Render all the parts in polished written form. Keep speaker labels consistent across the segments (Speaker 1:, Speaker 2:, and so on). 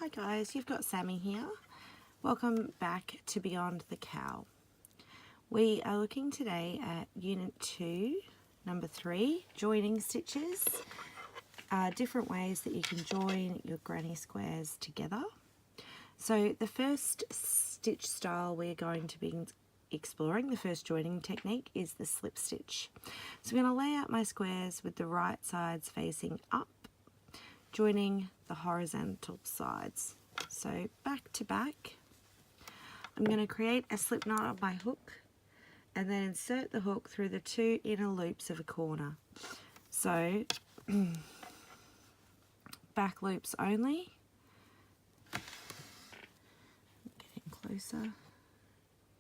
Speaker 1: Hi guys, you've got Sammy here. Welcome back to Beyond the Cowl. We are looking today at Unit 2, number 3, joining stitches. Different ways that you can join your granny squares together. So the first stitch style we're going to be exploring, the first joining technique, is the slip stitch. So I'm going to lay out my squares with the right sides facing up, joining the horizontal sides. So back to back, I'm going to create a slip knot on my hook and then insert the hook through the two inner loops of a corner. So back loops only. Getting closer,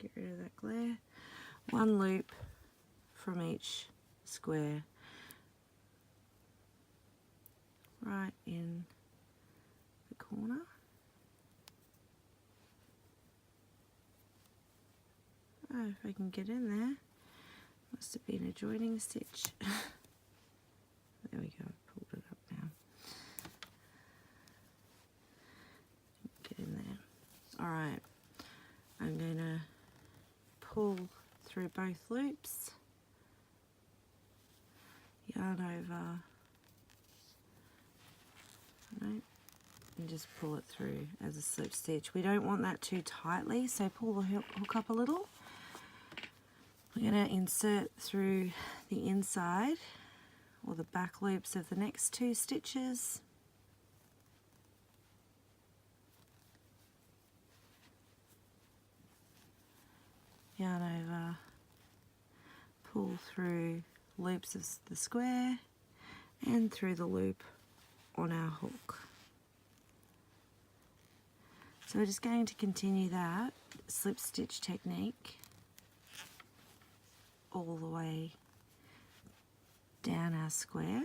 Speaker 1: get rid of that glare. One loop from each square, right in the corner. Oh, if I can get in there. Must have been a joining stitch. There we go, I've pulled it up now. Get in there. Alright, I'm going to pull through both loops, yarn over, and just pull it through as a slip stitch. We don't want that too tightly, so pull the hook up a little. We're going to insert through the inside or the back loops of the next two stitches. Yarn over, pull through loops of the square and through the loop on our hook. So we're just going to continue that slip stitch technique all the way down our square.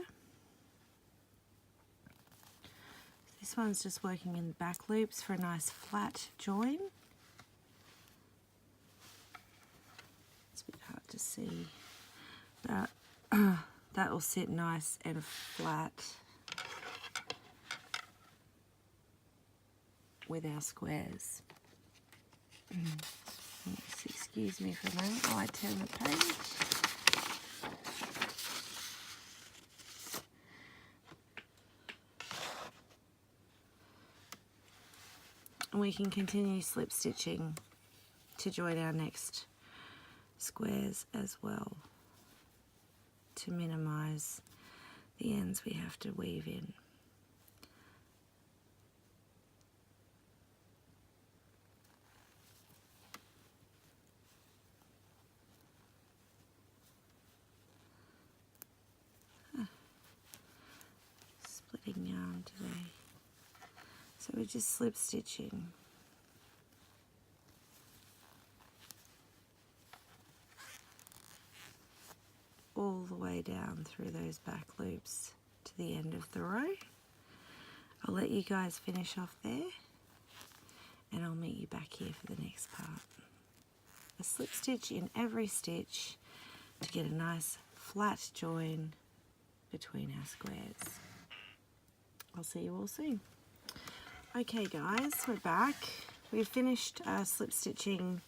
Speaker 1: This one's just working in the back loops for a nice flat join. It's a bit hard to see, but that will sit nice and flat with our squares. Excuse me for a moment while I turn the page. And we can continue slip stitching to join our next squares as well, to minimize the ends we have to weave in. Splitting yarn today. So we're just slip stitching. All the way down through those back loops to the end of the row. I'll let you guys finish off there and I'll meet you back here for the next part. A slip stitch in every stitch to get a nice flat join between our squares. I'll see you all soon. Okay guys, we're back. We've finished slip stitching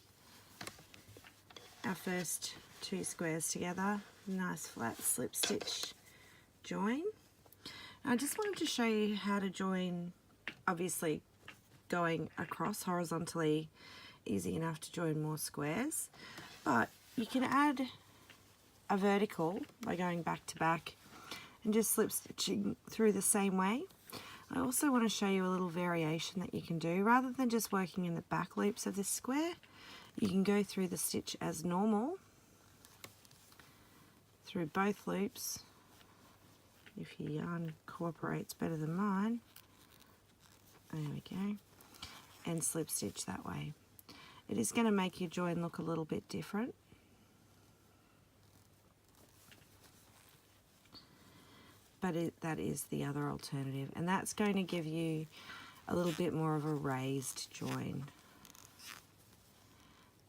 Speaker 1: our first two squares together. Nice flat slip stitch join. I just wanted to show you how to join, obviously going across horizontally, easy enough to join more squares, but you can add a vertical by going back to back and just slip stitching through the same way. I also want to show you a little variation that you can do. Rather than just working in the back loops of this square, you can go through the stitch as normal, through both loops, if your yarn cooperates better than mine. There we go. And slip stitch that way. It is going to make your join look a little bit different. But that is the other alternative, and that's going to give you a little bit more of a raised join.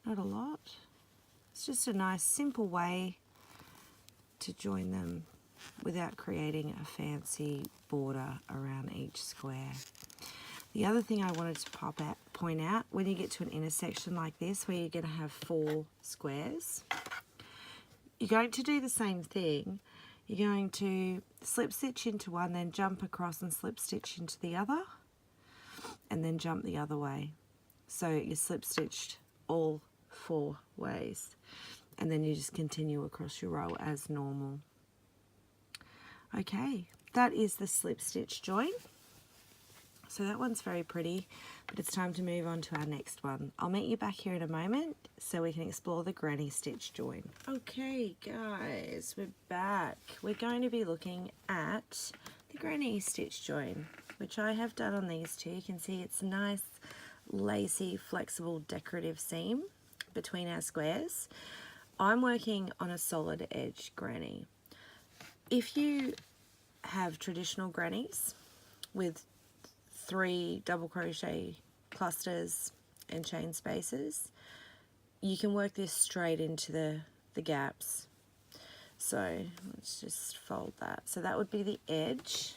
Speaker 1: Not a lot. It's just a nice simple way to join them without creating a fancy border around each square. The other thing I wanted to point out, when you get to an intersection like this where you're going to have 4 squares, you're going to do the same thing. You're going to slip stitch into one, then jump across and slip stitch into the other, and then jump the other way. So you slip stitched all 4 ways, and then you just continue across your row as normal. Okay, that is the slip stitch join. So that one's very pretty, but it's time to move on to our next one. I'll meet you back here in a moment so we can explore the granny stitch join. Okay guys, we're back. We're going to be looking at the granny stitch join, which I have done on these two. You can see it's a nice, lacy, flexible, decorative seam between our squares. I'm working on a solid edge granny. If you have traditional grannies with 3 double crochet clusters and chain spaces, you can work this straight into the gaps. So let's just fold that. So that would be the edge,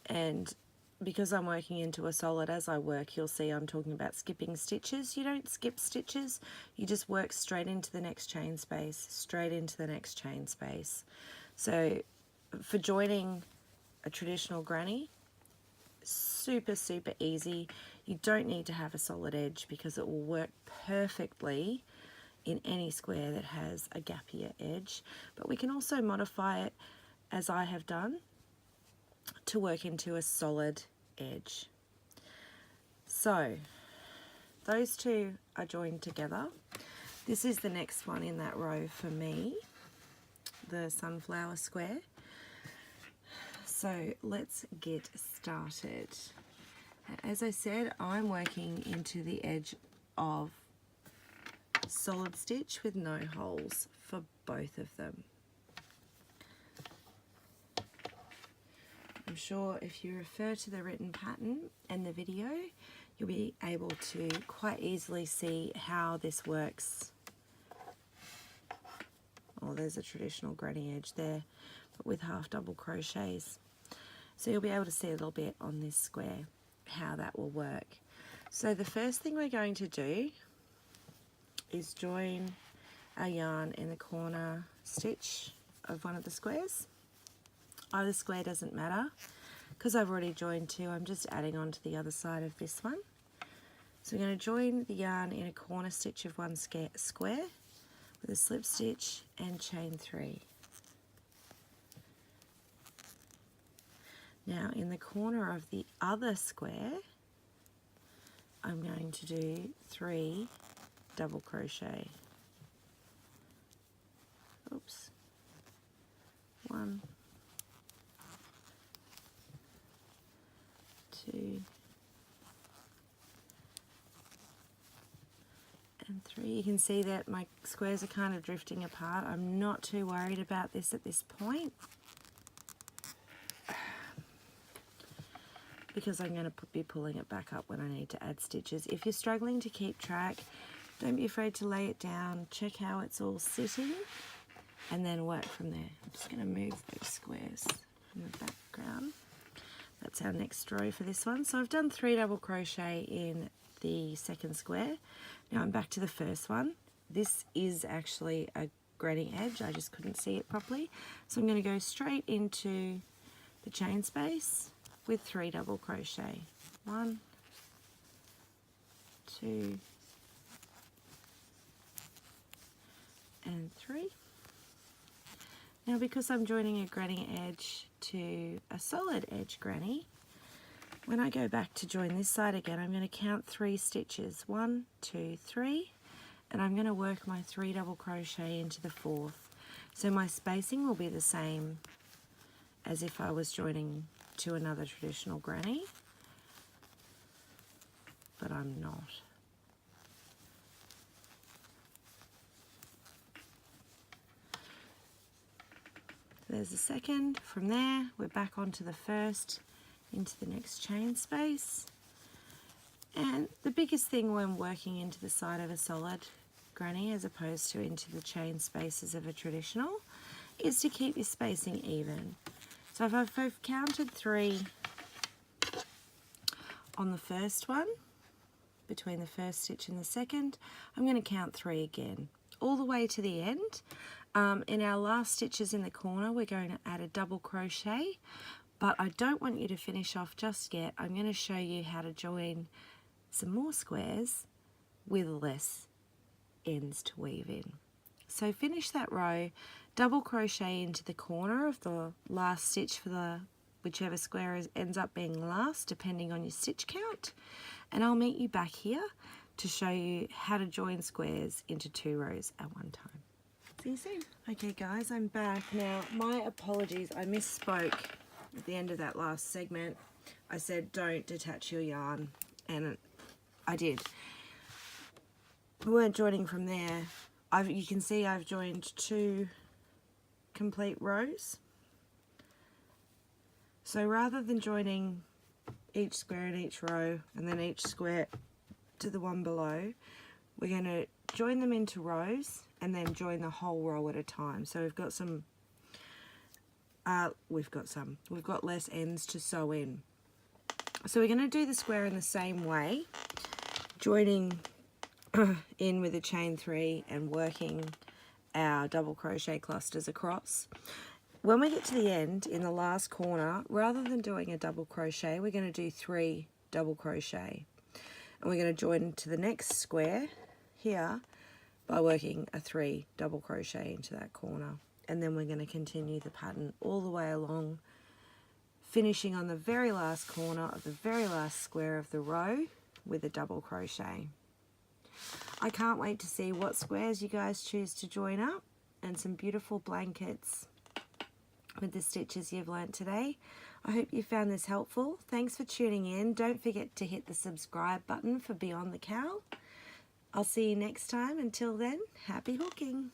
Speaker 1: and because I'm working into a solid as I work, you'll see I'm talking about skipping stitches. You don't skip stitches, you just work straight into the next chain space, straight into the next chain space. So for joining a traditional granny, super easy. You don't need to have a solid edge because it will work perfectly in any square that has a gapier edge, but we can also modify it, as I have done, to work into a solid edge. So those two are joined together. This is the next one in that row for me, the sunflower square. So let's get started. As I said, I'm working into the edge of solid stitch with no holes for both of them. I'm sure if you refer to the written pattern and the video, you'll be able to quite easily see how this works. Oh, there's a traditional granny edge there, but with half double crochets. So you'll be able to see a little bit on this square how that will work. So the first thing we're going to do is join our yarn in the corner stitch of one of the squares. Either square doesn't matter, because I've already joined 2, I'm just adding on to the other side of this one. So we're going to join the yarn in a corner stitch of one square with a slip stitch and chain 3. Now in the corner of the other square, I'm going to do 3 double crochet. Oops. 1, 2, and 3. You can see that my squares are kind of drifting apart. I'm not too worried about this at this point, because I'm going to be pulling it back up when I need to add stitches. If you're struggling to keep track, don't be afraid to lay it down, check how it's all sitting, and then work from there. I'm just going to move those squares from the background. That's our next row for this one. So I've done 3 double crochet in the second square. Now I'm back to the first one. This is actually a granny edge, I just couldn't see it properly. So I'm going to go straight into the chain space with 3 double crochet. 1, 2, and 3. Now because I'm joining a granny edge to a solid edge granny, when I go back to join this side again, I'm going to count 3 stitches. 1, 2, 3, and I'm going to work my 3 double crochet into the 4th. So my spacing will be the same as if I was joining to another traditional granny, but I'm not. There's the second. From there, we're back onto the first, into the next chain space. And the biggest thing when working into the side of a solid granny as opposed to into the chain spaces of a traditional is to keep your spacing even. So if I've counted 3 on the first one, between the first stitch and the second, I'm going to count 3 again, all the way to the end. In our last stitches in the corner, we're going to add a double crochet, but I don't want you to finish off just yet. I'm going to show you how to join some more squares with less ends to weave in. So finish that row, double crochet into the corner of the last stitch for the whichever square ends up being last, depending on your stitch count, and I'll meet you back here to show you how to join squares into 2 rows at one time. See you soon. Okay guys, I'm back. Now, my apologies, I misspoke at the end of that last segment. I said don't detach your yarn, and I did. We weren't joining from there. You can see I've joined 2 complete rows. So rather than joining each square in each row and then each square to the one below, we're going to join them into rows and then join the whole row at a time. So we've got less ends to sew in. So we're going to do the square in the same way, joining in with a chain 3 and working our double crochet clusters across. When we get to the end, in the last corner, rather than doing a double crochet, we're going to do 3 double crochet. And we're going to join to the next square here by working a 3 double crochet into that corner. And then we're going to continue the pattern all the way along, finishing on the very last corner of the very last square of the row with a double crochet. I can't wait to see what squares you guys choose to join up, and some beautiful blankets with the stitches you've learnt today. I hope you found this helpful. Thanks for tuning in. Don't forget to hit the subscribe button for Beyond the Cowl. I'll see you next time. Until then, happy hooking.